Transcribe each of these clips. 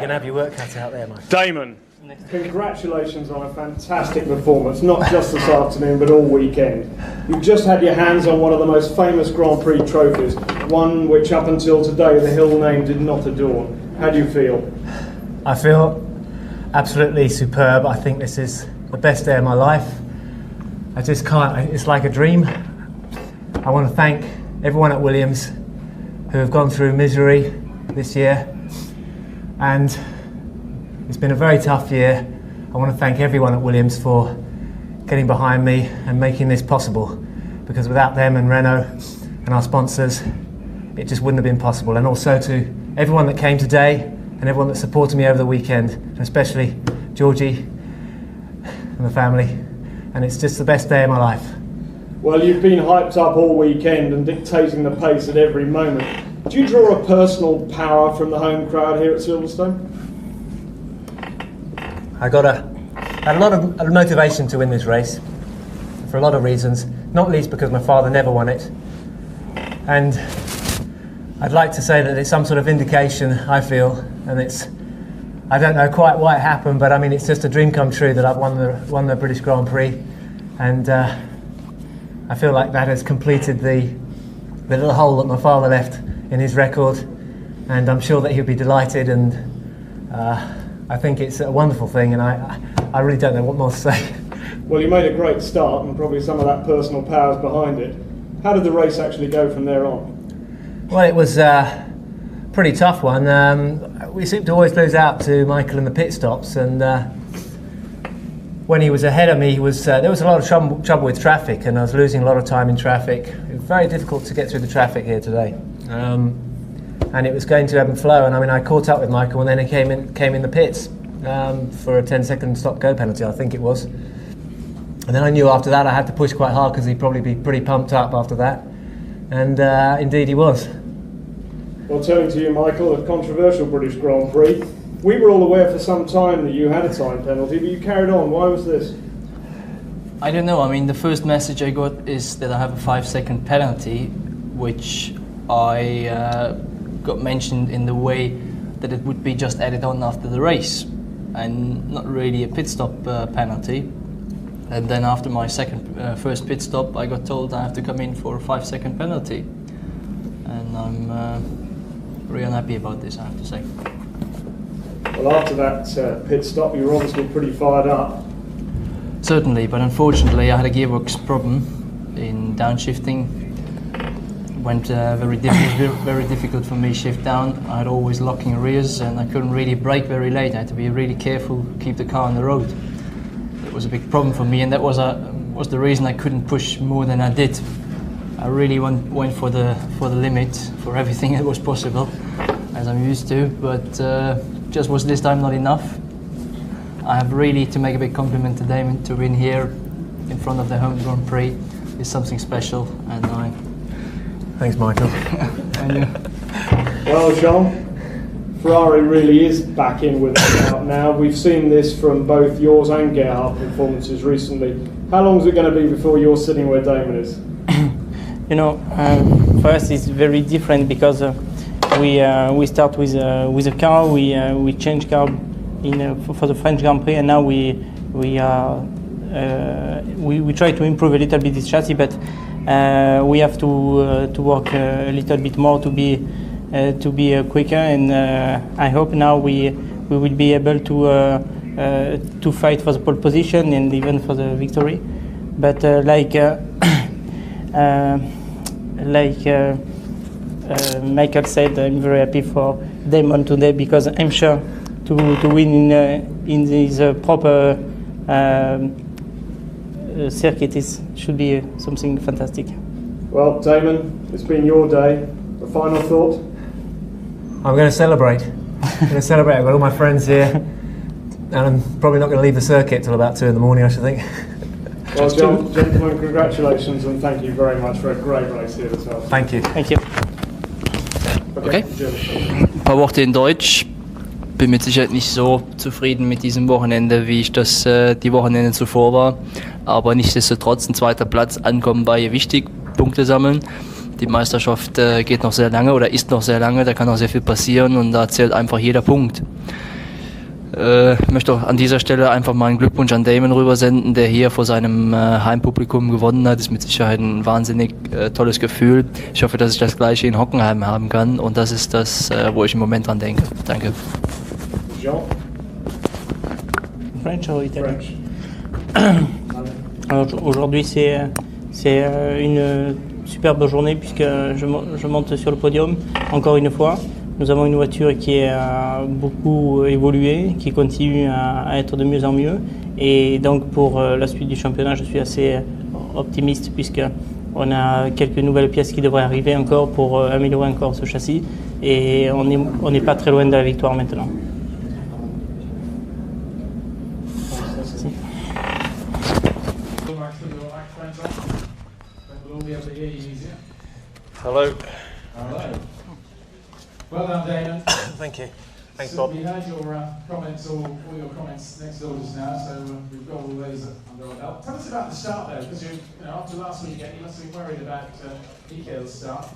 going to have your work cut out there, Mike. Damon, congratulations on a fantastic performance, not just this afternoon but all weekend. You've just had your hands on one of the most famous Grand Prix trophies, one which up until today the Hill name did not adorn. How do you feel? I feel absolutely superb. I think this is the best day of my life. I just can't, it's like a dream. I want to thank everyone at Williams who have gone through misery this year, and it's been a very tough year. I want to thank everyone at Williams for getting behind me and making this possible, because without them and Renault and our sponsors, it just wouldn't have been possible. And also to everyone that came today and everyone that supported me over the weekend, and especially Georgie and the family. And it's just the best day of my life. Well, you've been hyped up all weekend and dictating the pace at every moment. Do you draw a personal power from the home crowd here at Silverstone? I had a lot of motivation to win this race for a lot of reasons, not least because my father never won it. And I'd like to say that it's some sort of vindication, I feel, and I don't know quite why it happened, but I mean, it's just a dream come true that I've won the British Grand Prix, and I feel like that has completed the little hole that my father left in his record, and I'm sure that he'll be delighted, and I think it's a wonderful thing, and I really don't know what more to say. Well, you made a great start, and probably some of that personal power's behind it. How did the race actually go from there on? Well, it was a pretty tough one. We seemed to always lose out to Michael in the pit stops, and when he was ahead of me, there was a lot of trouble with traffic, and I was losing a lot of time in traffic. It was very difficult to get through the traffic here today, and it was going to ebb and flow. And I mean, I caught up with Michael, and then he came in the pits for a 10-second stop-go penalty, I think it was. And then I knew after that I had to push quite hard because he'd probably be pretty pumped up after that, and indeed he was. Well, turning to you, Michael, a controversial British Grand Prix. We were all aware for some time that you had a time penalty, but you carried on. Why was this? I don't know. I mean, the first message I got is that I have a 5-second penalty, which I got mentioned in the way that it would be just added on after the race, and not really a pit stop penalty. And then after my first pit stop, I got told I have to come in for a 5-second penalty, and I'm really unhappy about this, I have to say. Well, after that pit stop, you were obviously pretty fired up. Certainly, but unfortunately I had a gearbox problem in downshifting. Went very difficult for me shift down. I had always locking rears, and I couldn't really brake very late. I had to be really careful, keep the car on the road. It was a big problem for me, and that was the reason I couldn't push more than I did. I really went for the limit, for everything that was possible, as I'm used to, but just was this time not enough. I have really to make a big compliment to Damon. To win here in front of the home Grand Prix is something special, and I... Thanks, Michael. Well, Jean, Ferrari really is back in with it out now. We've seen this from both yours and Gerhardt's performances recently. How long is it going to be before you're sitting where Damon is? You know, for us it's very different because we start with a car, we change car for the French Grand Prix, and now we try to improve a little bit this chassis, but we have to work a little bit more to be quicker, and I hope now we will be able to fight for the pole position and even for the victory. But Michael said, I'm very happy for Damon today, because I'm sure to win in this proper circuit should be something fantastic. Well, Damon, it's been your day. A final thought? I'm going to celebrate. I've got all my friends here, and I'm probably not going to leave the circuit till about 2 in the morning, I should think. Well, John, gentlemen, congratulations, and thank you very much for a great race here this afternoon. Thank you. Thank you. Okay. Ein paar Worte in Deutsch. Bin mit Sicherheit nicht so zufrieden mit diesem Wochenende, wie ich das die Wochenende zuvor war. Aber nichtsdestotrotz ein 2. Platz, ankommen war hier wichtig, Punkte sammeln. Die Meisterschaft geht noch sehr lange oder ist noch sehr lange, da kann noch sehr viel passieren, und da zählt einfach jeder Punkt. Ich möchte auch an dieser Stelle einfach mal einen Glückwunsch an Damon rübersenden, der hier vor seinem Heimpublikum gewonnen hat. Das ist mit Sicherheit ein wahnsinnig tolles Gefühl. Ich hoffe, dass ich das gleiche in Hockenheim haben kann und das ist das, wo ich im Moment dran denke. Danke. Jean? French or Italian? French. Alors aujourd'hui c'est une superbe journée puisque je monte sur le podium encore une fois. Nous avons une voiture qui a beaucoup évolué, qui continue à être de mieux en mieux et donc pour la suite du championnat je suis assez optimiste puisque on a quelques nouvelles pièces qui devraient arriver encore pour améliorer encore ce châssis et on n'est pas très loin de la victoire maintenant. Hello. Hello. Well done, Damon. Thank you. Thanks, So Bob. we heard your comments, all your comments next door just now, so we've got all those under our belt. Tell us about the start though, because after last weekend you must have been worried about Mikael's start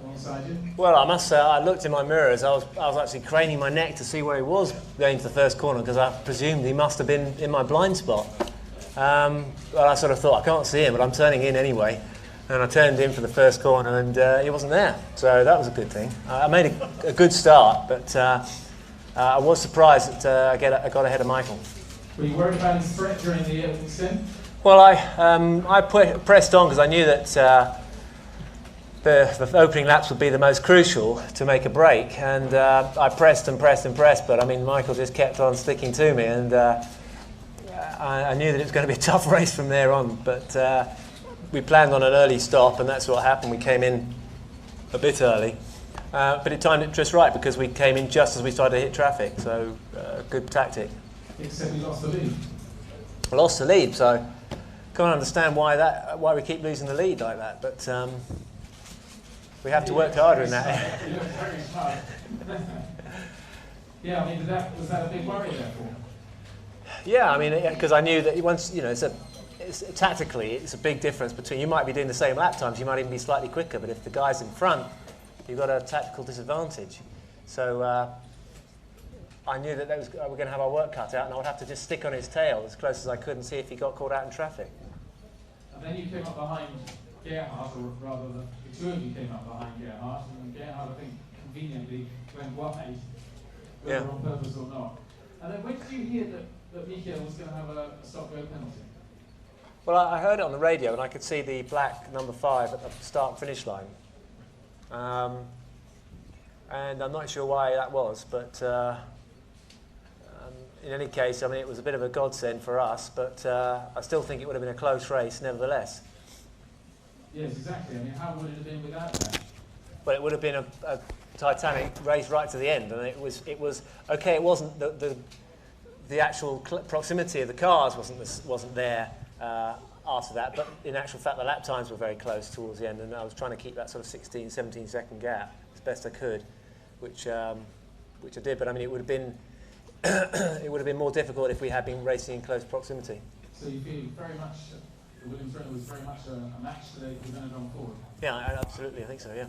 alongside you. Well, I must say, I looked in my mirrors. I was actually craning my neck to see where he was going to the first corner because I presumed he must have been in my blind spot. Well, I sort of thought I can't see him, but I'm turning in anyway. And I turned in for the first corner and he wasn't there. So that was a good thing. I made a good start, but I was surprised that I got ahead of Michael. Were you worried about his threat during the stint? Well, I pressed on because I knew that the opening laps would be the most crucial to make a break. And I pressed and pressed and pressed, but I mean, Michael just kept on sticking to me. And I knew that it was going to be a tough race from there on. But we planned on an early stop, and that's what happened. We came in a bit early, but it timed it just right because we came in just as we started to hit traffic. So good tactic. Except you lost the lead. I lost the lead, so can't understand why we keep losing the lead like that. But we have to work harder in that. You looked very hard. Yeah, I mean, was that a big worry therefore? Yeah, I mean, because I knew that once tactically, it's a big difference between, you might be doing the same lap times, you might even be slightly quicker, but if the guy's in front, you've got a tactical disadvantage. So I knew that we're going to have our work cut out and I would have to just stick on his tail as close as I could and see if he got caught out in traffic. And then you came up behind Gerhard, or rather the two of you came up behind Gerhard, and Gerhard, I think, conveniently went wide, whether on purpose or not. And then when did you hear that Mikael was going to have a stop-go penalty? Well, I heard it on the radio and I could see the black number 5 at the start and finish line. And I'm not sure why that was, but in any case, I mean, it was a bit of a godsend for us, but I still think it would have been a close race nevertheless. Yes, exactly. I mean, how would it have been without that? Well, it would have been a titanic race right to the end, and it was okay. It wasn't the actual proximity of the cars wasn't there after that, but in actual fact the lap times were very close towards the end, and I was trying to keep that sort of 16-17 second gap as best I could, which I did. But I mean, it would have been more difficult if we had been racing in close proximity. So you feel very much the Williams Renault was very much a match today presented on forward? Yeah, absolutely, I think so. Yeah.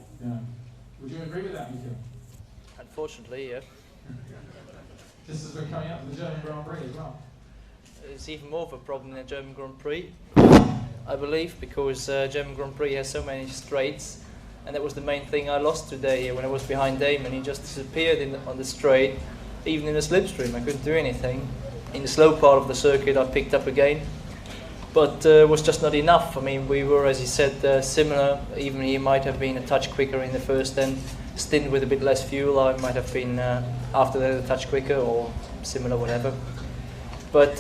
Would you agree with that, Mikael? Unfortunately, yeah. Just as we're coming up to the German Grand Prix as well. It's even more of a problem in the German Grand Prix, I believe, because German Grand Prix has so many straights, and that was the main thing I lost today when I was behind Damon. He just disappeared on the straight, even in the slipstream. I couldn't do anything. In the slow part of the circuit, I picked up again, but it was just not enough. I mean, we were, as he said, similar. Even he might have been a touch quicker in the first stint with a bit less fuel. I might have been after that a touch quicker or similar, whatever. But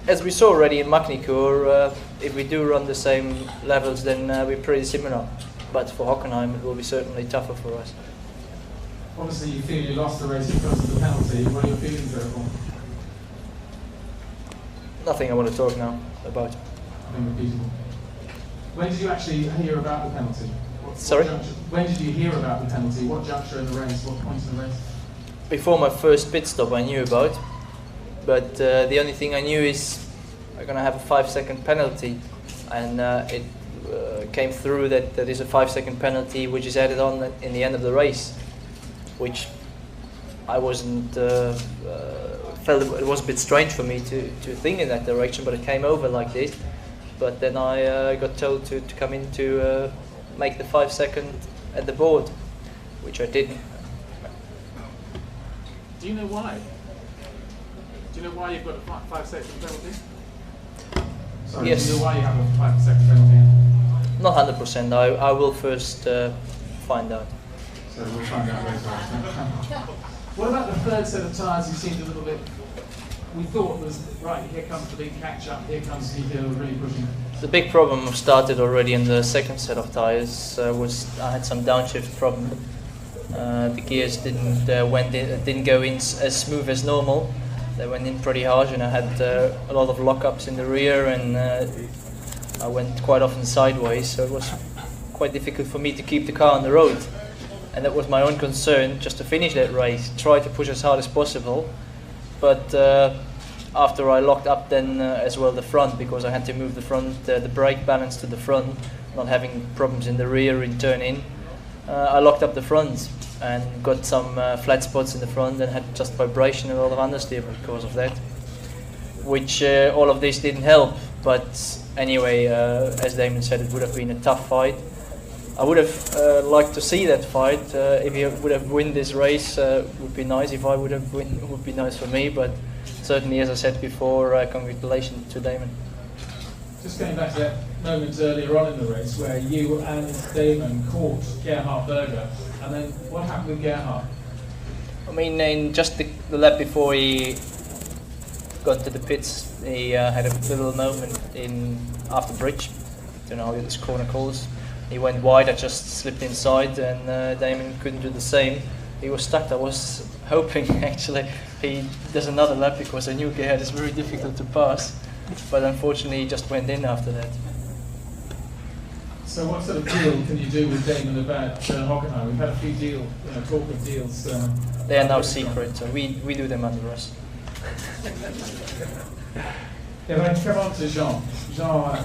as we saw already in Magny-Cours, if we do run the same levels, then we're pretty similar. But for Hockenheim, it will be certainly tougher for us. Obviously, you feel you lost the race because of the penalty. What are your feelings therefore? Nothing I want to talk now about. Unrepeatable. When did you actually hear about the penalty? Sorry? When did you hear about the penalty? What juncture in the race? What point in the race? Before my first pit stop, I knew about. But the only thing I knew is I'm going to have a 5-second penalty, and it came through that there is a 5-second penalty which is added on in the end of the race, which I wasn't felt it was a bit strange for me to think in that direction, but it came over like this. But then I got told to come in to make the 5 second at the board, which I didn't. Do you know why? Do you know why you've got a 5 second penalty? Sorry, Yes. Do you know why you have a 5 second penalty? Not 100%. I will first find out. So we'll find out later on. What about the third set of tyres? You seemed a little bit. We thought was right. Here comes the big catch up. Here comes Nico really pushing. The big problem started already in the second set of tyres. Was I had some downshift problem. The gears didn't go in as smooth as normal. They went in pretty harsh, and I had a lot of lockups in the rear, and I went quite often sideways. So it was quite difficult for me to keep the car on the road. And that was my own concern, just to finish that race, try to push as hard as possible. But after I locked up then as well the front, because I had to move the front, the brake balance to the front, not having problems in the rear in turn in, I locked up the front and got some flat spots in the front and had just vibration and a lot of understeer because of that. Which all of this didn't help, but anyway, as Damon said, it would have been a tough fight. I would have liked to see that fight. If he would have won this race, would be nice. If I would have won, it would be nice for me. But certainly, as I said before, congratulations to Damon. Just going back to that moment earlier on in the race where you and Damon caught Gerhard Berger, and then what happened with Gerhard? I mean, in just the lap before he got to the pits, he had a little moment in after bridge. Don't know how this corner calls. He went wide, I just slipped inside, and Damon couldn't do the same. He was stuck. I was hoping actually he does another lap because I knew Gerhard is very difficult to pass, but unfortunately he just went in after that. So what sort of deal can you do with Damon about Hockenheim? We've had a few talk of deals. They are now secret, so we do them under us. If I come on to Jean. Jean,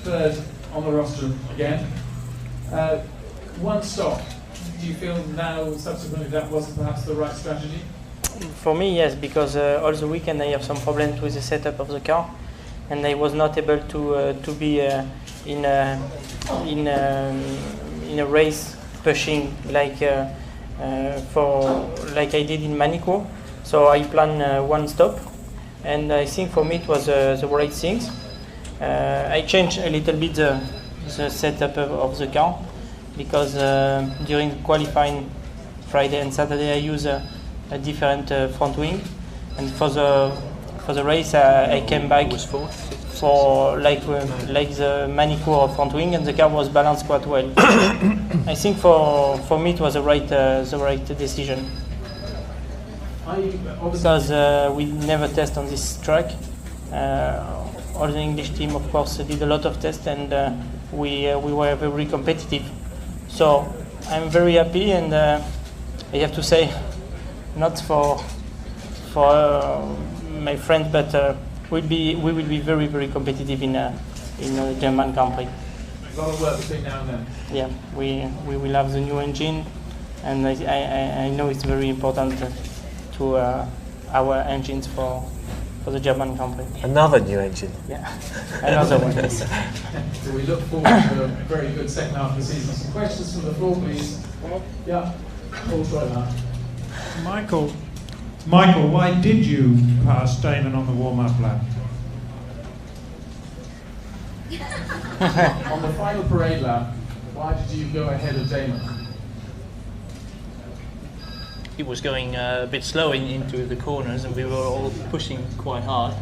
third on the roster again. One stop. Do you feel now, subsequently, that wasn't perhaps the right strategy? For me, yes, because all the weekend I have some problems with the setup of the car, and I was not able to be in a race pushing like I did in Manicourt. So I planned one stop, and I think for me it was the right thing. I changed a little bit the setup of the car, because during qualifying Friday and Saturday I use a different front wing, and for the race I came back for like the Manicourt front wing, and the car was balanced quite well. I think for me it was the right decision, because we never test on this track. All the English team, of course, did a lot of tests, and we were very competitive. So I'm very happy, and I have to say, not for my friends, but we will be very, very competitive in a German Grand Prix. A lot of work between now and then. Yeah, we will have the new engine, and I know it's very important to our engines for the German Grand Prix. Another new engine. Yeah, another one. Yes. So we look forward to a very good second half of the season. Some questions from the floor, please. Yeah, Paul Schreiber. Michael, why did you pass Damon on the warm-up lap? On the final parade lap, why did you go ahead of Damon? He was going a bit slow into the corners, and we were all pushing quite hard,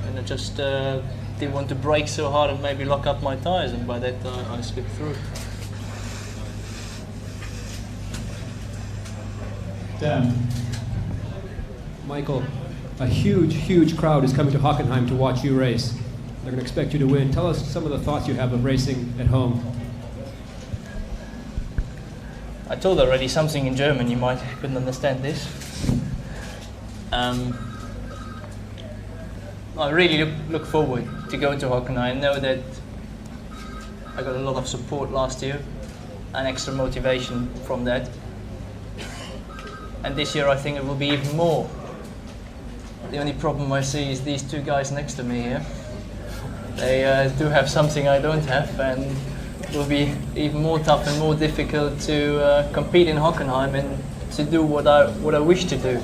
and I just didn't want to brake so hard and maybe lock up my tyres, and by that I slipped through. Dan. Michael, a huge crowd is coming to Hockenheim to watch you race. They're going to expect you to win. Tell us some of the thoughts you have of racing at home. I told already something in German, you might couldn't understand this. I really look forward to going to Hockenheim. I know that I got a lot of support last year and extra motivation from that. and this year I think it will be even more. The only problem I see is these two guys next to me here. They do have something I don't have, and it will be even more tough and more difficult to compete in Hockenheim and to do what I wish to do.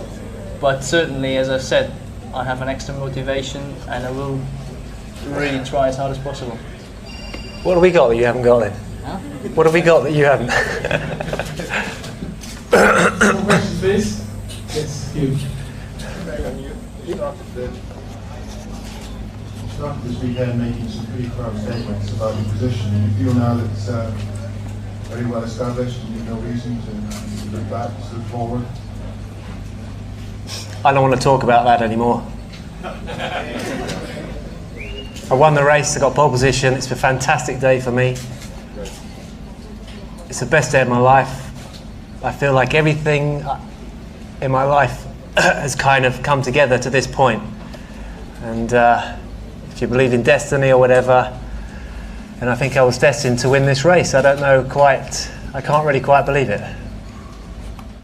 But certainly, as I said, I have an extra motivation, and I will really try as hard as possible. What have we got that you haven't got then? Huh? What have we got that you haven't? One question, please. Yes, you. Started this weekend making some pretty firm statements about your position, and you feel now that it's very well established and you have no reason to look back, to look forward? I don't want to talk about that anymore. I won the race, I got pole position, it's a fantastic day for me. It's the best day of my life. I feel like everything in my life has kind of come together to this point. And if you believe in destiny or whatever, and I think I was destined to win this race. I don't know quite, I can't really quite believe it.